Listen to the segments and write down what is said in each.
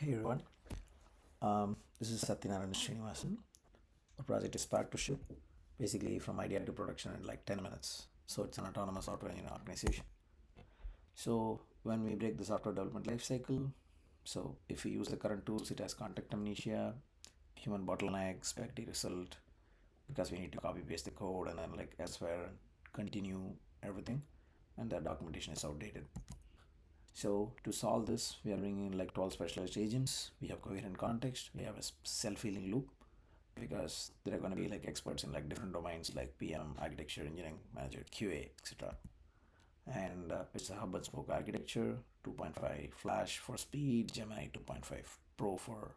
Hey everyone, this is Satyanarayana Srinivasan. Our project is SparkToShip, basically from idea to production in like 10 minutes. So it's an autonomous software engineering organization. So when we break the software development lifecycle, so if we use the current tools, it has context amnesia, human bottleneck, spaghetti result, because we need to copy paste the code and then like elsewhere and continue everything, and the documentation is outdated. So to solve this, we are bringing in like 12 specialized agents. We have coherent context. We have a self-healing loop because there are going to be like experts in like different domains like PM, architecture, engineering, manager, QA, etc. And it's a hub and spoke architecture, 2.5 Flash for speed, Gemini 2.5 Pro for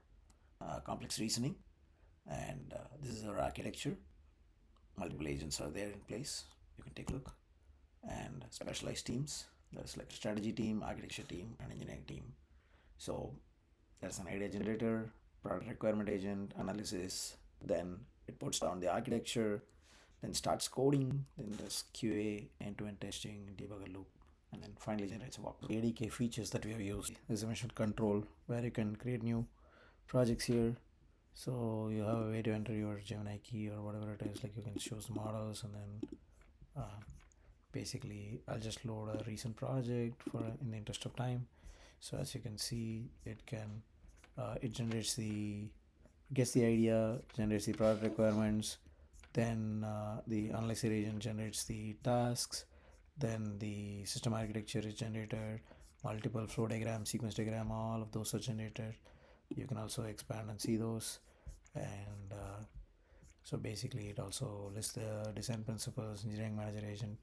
complex reasoning. And this is our architecture. Multiple agents are there in place. You can take a look. And specialized teams. There's like strategy team, architecture team, and engineering team. So there's an idea generator, product requirement agent, analysis. Then it puts down the architecture, then starts coding. Then there's QA, end-to-end testing, debugger loop, and then finally generates a walkthrough. ADK features that we have used. There's a mission control where you can create new projects here. So you have a way to enter your Gemini key or whatever it is. Like you can choose models and then basically I'll just load a recent project for in the interest of time. So as you can see, it generates gets the idea, generates the product requirements, then the analyzer agent generates the tasks, then the system architecture is generated, multiple flow diagram, sequence diagram, all of those are generated. You can also expand and see those. And so basically it also lists the design principles. Engineering manager agent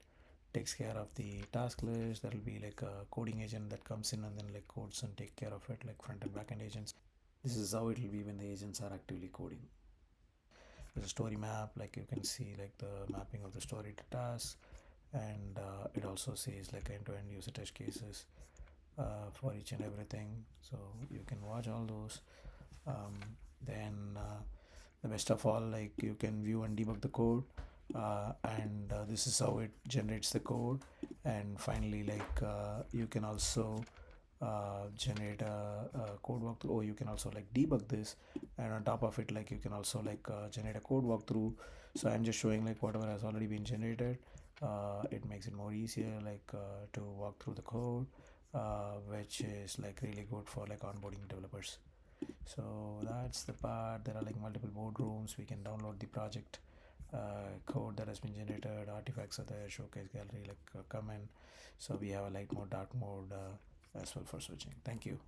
takes care of the task list. There will be like a coding agent that comes in and then like codes and take care of it, like front and back end agents. This is how it will be when the agents are actively coding. There's a story map, like you can see like the mapping of the story to tasks, and it also says like end-to-end user test cases for each and everything. So you can watch all those. Then the best of all, like you can view and debug the code, and this is how it generates the code. And finally, like you can also generate a code walkthrough, or you can also like debug this, and on top of it, like you can also like generate a code walkthrough. So I'm just showing like whatever has already been generated. It makes it more easier like to walk through the code, which is like really good for like onboarding developers. So that's the part. There are like multiple boardrooms. We can download the project code that has been generated. Artifacts are there, showcase gallery, like come in. So we have a light mode, dark mode as well for switching. Thank you.